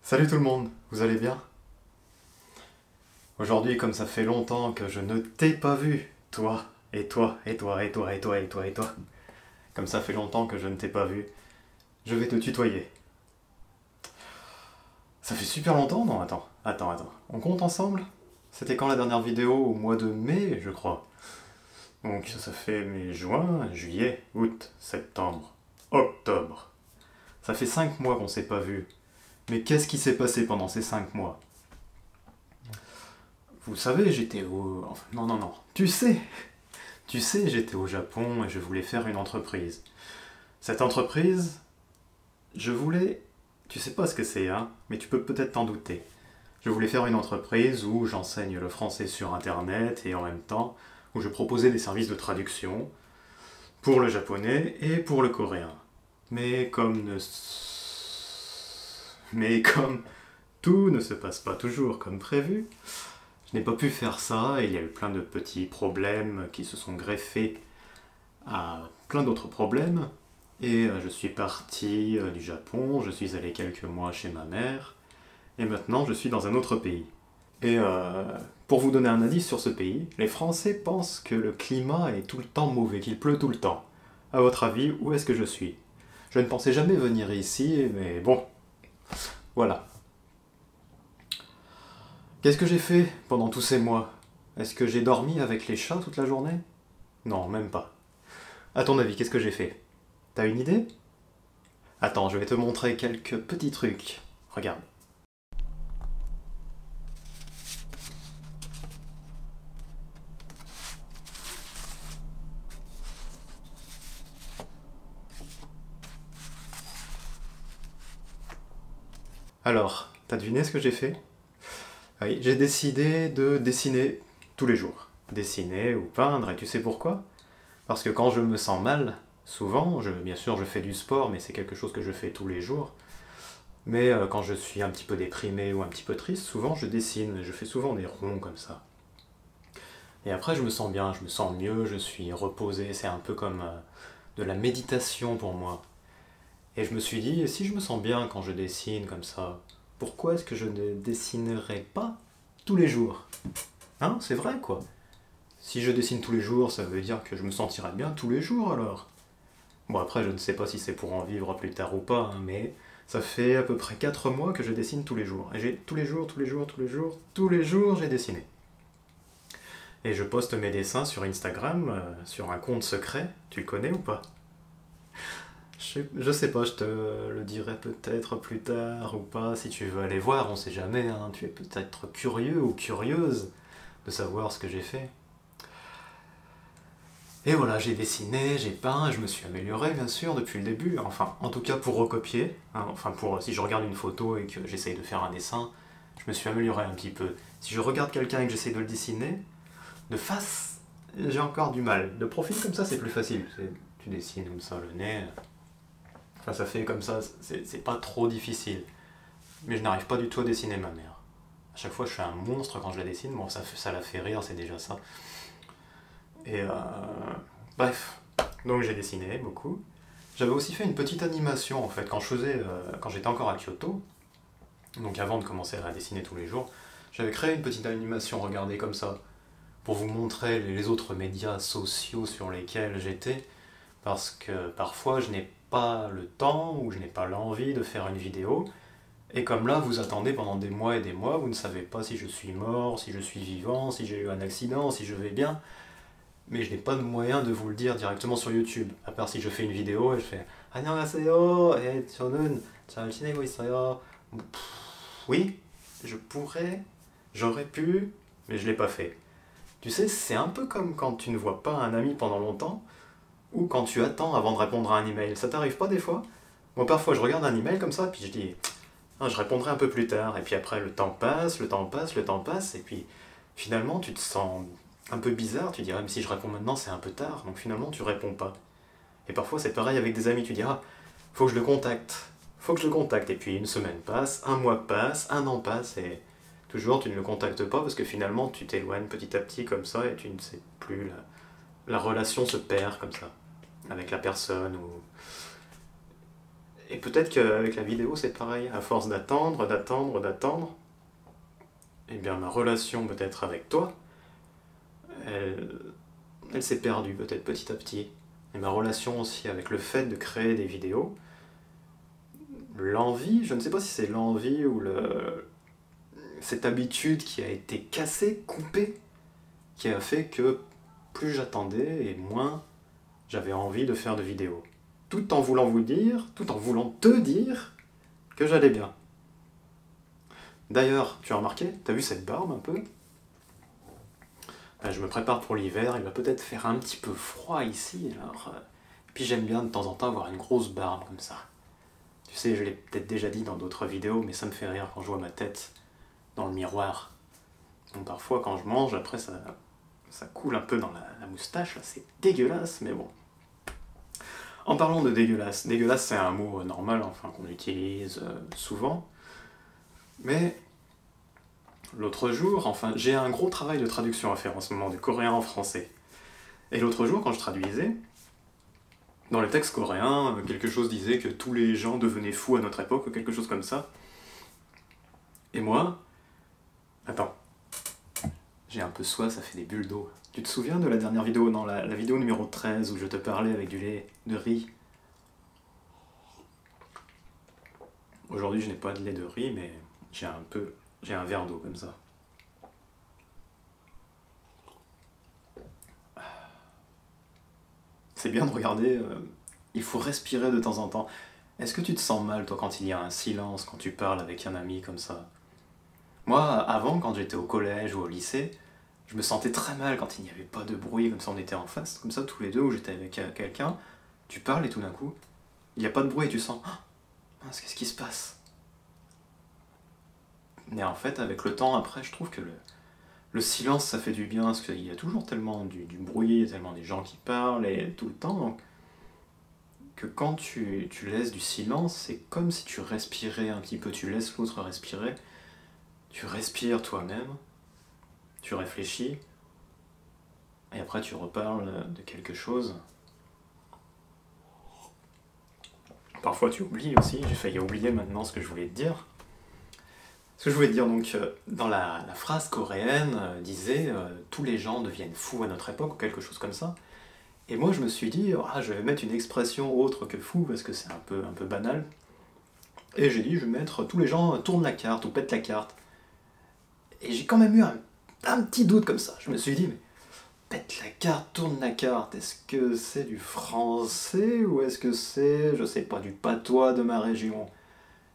Salut tout le monde, vous allez bien? Aujourd'hui, comme ça fait longtemps que je ne t'ai pas vu, toi, et toi, et toi, et toi, et toi, et toi, et toi, comme ça fait longtemps que je ne t'ai pas vu, je vais te tutoyer. Ça fait super longtemps? Non, attends. On compte ensemble? C'était quand la dernière vidéo? Au mois de mai, je crois. Donc ça fait mai, juin, juillet, août, septembre, octobre. Ça fait 5 mois qu'on s'est pas vu. Mais qu'est-ce qui s'est passé pendant ces 5 mois? Vous savez, j'étais au... enfin, non. Tu sais, j'étais au Japon et je voulais faire une entreprise. Cette entreprise, je voulais... Tu sais pas ce que c'est, hein, mais tu peux peut-être t'en douter. Je voulais faire une entreprise où j'enseigne le français sur Internet et en même temps où je proposais des services de traduction pour le japonais et pour le coréen. Mais comme ne... Mais comme tout ne se passe pas toujours comme prévu, je n'ai pas pu faire ça et il y a eu plein de petits problèmes qui se sont greffés à plein d'autres problèmes. Et je suis parti du Japon, je suis allé quelques mois chez ma mère, et maintenant je suis dans un autre pays. Et pour vous donner un indice sur ce pays, les Français pensent que le climat est tout le temps mauvais, qu'il pleut tout le temps. À votre avis, où est-ce que je suis? Je ne pensais jamais venir ici, mais bon, voilà. Qu'est-ce que j'ai fait pendant tous ces mois? Est-ce que j'ai dormi avec les chats toute la journée? Non, même pas. À ton avis, qu'est-ce que j'ai fait? T'as une idée? Attends, je vais te montrer quelques petits trucs. Regarde. Alors, t'as deviné ce que j'ai fait? Oui, j'ai décidé de dessiner tous les jours. Dessiner ou peindre, et tu sais pourquoi? Parce que quand je me sens mal, souvent, bien sûr je fais du sport, mais c'est quelque chose que je fais tous les jours. Mais quand je suis un petit peu déprimé ou un petit peu triste, souvent je dessine, je fais souvent des ronds comme ça. Et après je me sens bien, je me sens mieux, je suis reposé, c'est un peu comme de la méditation pour moi. Et je me suis dit, si je me sens bien quand je dessine comme ça, pourquoi est-ce que je ne dessinerais pas tous les jours? Hein, c'est vrai quoi. Si je dessine tous les jours, ça veut dire que je me sentirais bien tous les jours alors. Bon après, je ne sais pas si c'est pour en vivre plus tard ou pas, hein, mais ça fait à peu près 4 mois que je dessine tous les jours. Et j'ai tous les jours, j'ai dessiné. Et je poste mes dessins sur Instagram, sur un compte secret, tu le connais ou pas? Je sais pas, je te le dirai peut-être plus tard ou pas, si tu veux aller voir, on sait jamais, hein, tu es peut-être curieux ou curieuse de savoir ce que j'ai fait. Et voilà, j'ai dessiné, j'ai peint, je me suis amélioré bien sûr depuis le début, enfin en tout cas pour recopier, hein, enfin pour si je regarde une photo et que j'essaye de faire un dessin, je me suis amélioré un petit peu. Si je regarde quelqu'un et que j'essaye de le dessiner, de face, j'ai encore du mal. De profil comme ça, c'est plus facile. Tu dessines comme ça le nez, enfin ça fait comme ça, c'est pas trop difficile. Mais je n'arrive pas du tout à dessiner ma mère. À chaque fois, je fais un monstre quand je la dessine, bon ça la fait rire, c'est déjà ça. Et bref, donc j'ai dessiné beaucoup. J'avais aussi fait une petite animation en fait quand j'étais encore à Kyoto, donc avant de commencer à dessiner tous les jours, j'avais créé une petite animation, regardez comme ça, pour vous montrer les autres médias sociaux sur lesquels j'étais, parce que parfois je n'ai pas le temps ou je n'ai pas l'envie de faire une vidéo, et comme là vous attendez pendant des mois et des mois, vous ne savez pas si je suis mort, si je suis vivant, si j'ai eu un accident, si je vais bien, mais je n'ai pas de moyen de vous le dire directement sur YouTube, à part si je fais une vidéo et je fais 안녕하세요, 저는 잘 지내고 있어요. Oui, j'aurais pu, mais je l'ai pas fait. Tu sais, c'est un peu comme quand tu ne vois pas un ami pendant longtemps, ou quand tu attends avant de répondre à un email. Ça t'arrive pas des fois? Moi parfois je regarde un email comme ça, puis je dis, ah, je répondrai un peu plus tard, et puis après le temps passe, et puis finalement tu te sens un peu bizarre, tu dis, ah, mais si je réponds maintenant c'est un peu tard, donc finalement tu réponds pas. Et parfois c'est pareil avec des amis, tu dis, ah, faut que je le contacte, et puis une semaine passe, un mois passe, un an passe, et toujours tu ne le contactes pas parce que finalement tu t'éloignes petit à petit comme ça et tu ne sais plus, la relation se perd comme ça avec la personne. Et peut-être qu'avec la vidéo c'est pareil, à force d'attendre, d'attendre, d'attendre, eh bien ma relation peut-être avec toi, elle, elle s'est perdue peut-être petit à petit. Et ma relation aussi avec le fait de créer des vidéos, l'envie, je ne sais pas si c'est l'envie ou cette habitude qui a été cassée, coupée, qui a fait que plus j'attendais et moins j'avais envie de faire de vidéos. Tout en voulant vous dire, tout en voulant te dire que j'allais bien. D'ailleurs, tu as remarqué, t'as vu cette barbe un peu? Je me prépare pour l'hiver, il va peut-être faire un petit peu froid ici, alors... Puis j'aime bien de temps en temps avoir une grosse barbe comme ça. Tu sais, je l'ai peut-être déjà dit dans d'autres vidéos, mais ça me fait rire quand je vois ma tête dans le miroir. Donc parfois quand je mange, après ça coule un peu dans la moustache, là, c'est dégueulasse, mais bon. En parlant de dégueulasse, dégueulasse c'est un mot normal, enfin qu'on utilise souvent, mais l'autre jour, enfin j'ai un gros travail de traduction à faire en ce moment, du coréen en français. Et l'autre jour, quand je traduisais, dans les textes coréens, quelque chose disait que tous les gens devenaient fous à notre époque, ou quelque chose comme ça. Et moi... Attends. J'ai un peu soif, ça fait des bulles d'eau. Tu te souviens de la dernière vidéo, non, la vidéo numéro 13, où je te parlais avec du lait de riz? Aujourd'hui, je n'ai pas de lait de riz, mais j'ai un verre d'eau comme ça. C'est bien de regarder, il faut respirer de temps en temps. Est-ce que tu te sens mal, toi, quand il y a un silence, quand tu parles avec un ami comme ça? Moi, avant, quand j'étais au collège ou au lycée, je me sentais très mal quand il n'y avait pas de bruit, comme ça on était en face, comme ça tous les deux, où j'étais avec quelqu'un, tu parles et tout d'un coup, il n'y a pas de bruit et tu sens « Ah, mince, qu'est-ce qui se passe ?» Mais en fait, avec le temps, après, je trouve que le silence, ça fait du bien, parce qu'il y a toujours tellement du bruit, tellement des gens qui parlent, et tout le temps, donc, que quand tu laisses du silence, c'est comme si tu respirais un petit peu, tu laisses l'autre respirer, tu respires toi-même, tu réfléchis, et après tu reparles de quelque chose. Parfois tu oublies aussi, j'ai failli oublier maintenant ce que je voulais te dire. Ce que je voulais te dire, donc, dans la phrase coréenne, disait tous les gens deviennent fous à notre époque, ou quelque chose comme ça. Et moi je me suis dit, ah, je vais mettre une expression autre que fou, parce que c'est un peu banal. Et j'ai dit, je vais mettre tous les gens tournent la carte, ou pètent la carte. Et j'ai quand même eu un petit doute comme ça. Je me suis dit, mais pète la carte, tourne la carte, est-ce que c'est du français ou est-ce que c'est, je sais pas, du patois de ma région?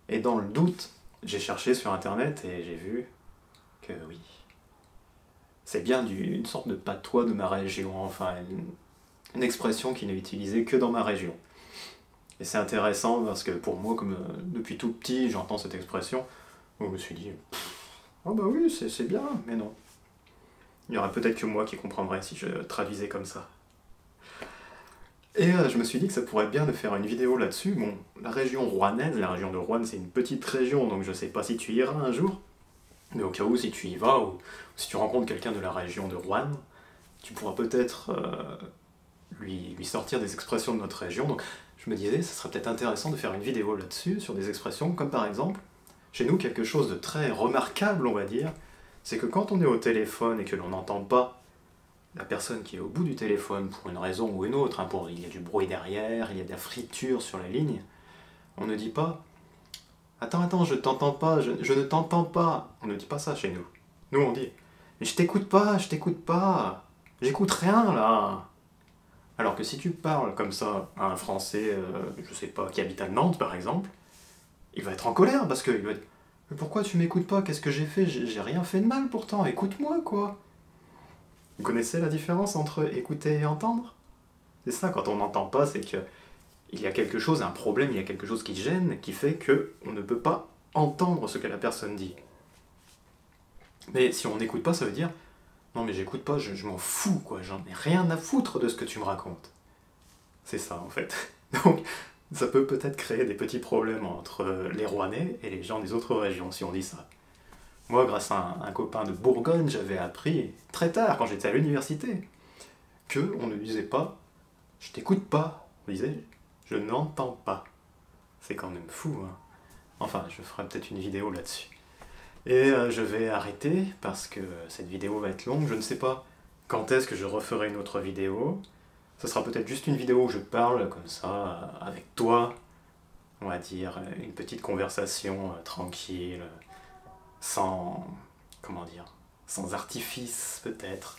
Et dans le doute, j'ai cherché sur internet et j'ai vu que oui. C'est bien une sorte de patois de ma région, enfin une expression qui n'est utilisée que dans ma région. Et c'est intéressant parce que pour moi, comme depuis tout petit, j'entends cette expression, je me suis dit, oh bah oui, c'est bien, mais non. Il y aurait peut-être que moi qui comprendrais si je traduisais comme ça. Et je me suis dit que ça pourrait être bien de faire une vidéo là-dessus. Bon, la région rouennaise, la région de Rouen, c'est une petite région, donc je sais pas si tu iras un jour. Mais au cas où, si tu y vas, ou si tu rencontres quelqu'un de la région de Rouen, tu pourras peut-être lui sortir des expressions de notre région. Donc je me disais, ça serait peut-être intéressant de faire une vidéo là-dessus, sur des expressions, comme par exemple, chez nous, quelque chose de très remarquable, on va dire, c'est que quand on est au téléphone et que l'on n'entend pas la personne qui est au bout du téléphone pour une raison ou une autre, hein, il y a du bruit derrière, il y a de la friture sur la ligne, on ne dit pas « Attends, je t'entends pas, je ne t'entends pas ». On ne dit pas ça chez nous. Nous on dit « Je t'écoute pas, j'écoute rien là ». Alors que si tu parles comme ça à un Français, je sais pas, qui habite à Nantes par exemple, il va être en colère parce qu'il va dire « Mais pourquoi tu m'écoutes pas? Qu'est-ce que j'ai fait? J'ai rien fait de mal pourtant, écoute-moi quoi !» Vous connaissez la différence entre écouter et entendre? C'est ça, quand on n'entend pas, c'est que il y a quelque chose, un problème, il y a quelque chose qui gêne, qui fait qu'on ne peut pas entendre ce que la personne dit. Mais si on n'écoute pas, ça veut dire non mais j'écoute pas, je m'en fous quoi, j'en ai rien à foutre de ce que tu me racontes. C'est ça en fait. Donc ça peut peut-être créer des petits problèmes entre les Rouennais et les gens des autres régions si on dit ça. Moi, grâce à un copain de Bourgogne, j'avais appris très tard, quand j'étais à l'université, qu'on ne disait pas « je t'écoute pas », on disait « je n'entends pas ». C'est quand même fou, hein. Enfin, je ferai peut-être une vidéo là-dessus. Et je vais arrêter parce que cette vidéo va être longue. Je ne sais pas quand est-ce que je referai une autre vidéo. Ce sera peut-être juste une vidéo où je parle comme ça, avec toi. On va dire une petite conversation tranquille, sans... comment dire, sans artifice peut-être,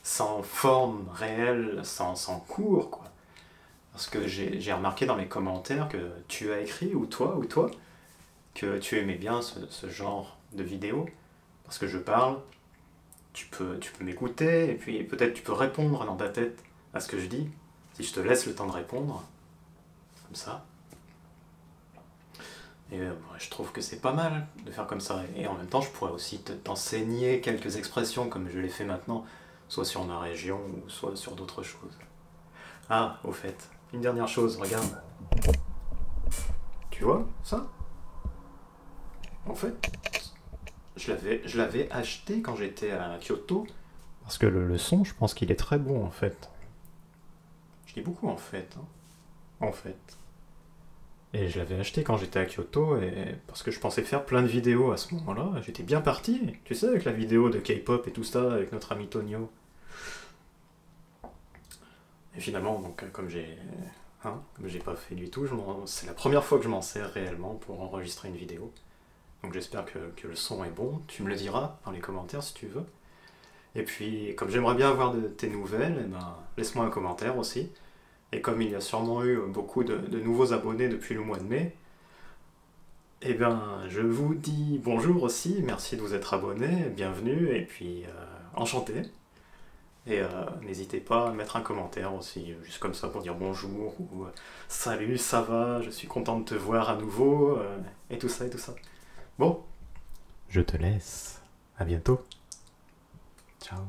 sans forme réelle, sans cours, quoi. Parce que j'ai remarqué dans les commentaires que tu as écrit, ou toi, que tu aimais bien ce genre de vidéo. Parce que je parle, tu peux m'écouter, et puis peut-être tu peux répondre dans ta tête à ce que je dis, si je te laisse le temps de répondre, comme ça. Et je trouve que c'est pas mal de faire comme ça. Et en même temps, je pourrais aussi t'enseigner quelques expressions comme je l'ai fait maintenant, soit sur ma région ou soit sur d'autres choses. Ah, au fait, une dernière chose, regarde. Tu vois ça? En fait, je l'avais acheté quand j'étais à Kyoto. Parce que le son, je pense qu'il est très bon en fait. Je dis beaucoup en fait, hein. En fait. Et je l'avais acheté quand j'étais à Kyoto, et parce que je pensais faire plein de vidéos à ce moment-là. J'étais bien parti, tu sais, avec la vidéo de K-pop et tout ça, avec notre ami Tonio. Et finalement, donc, comme j'ai pas fait du tout, c'est la première fois que je m'en sers réellement pour enregistrer une vidéo. Donc j'espère que le son est bon. Tu me le diras dans les commentaires si tu veux. Et puis, comme j'aimerais bien avoir de tes nouvelles, eh ben, laisse-moi un commentaire aussi. Et comme il y a sûrement eu beaucoup de nouveaux abonnés depuis le mois de mai, eh bien, je vous dis bonjour aussi, merci de vous être abonné, bienvenue, et puis enchanté. Et n'hésitez pas à mettre un commentaire aussi, juste comme ça pour dire bonjour, ou salut, ça va, je suis content de te voir à nouveau, et tout ça, et tout ça. Bon, je te laisse, à bientôt. Ciao.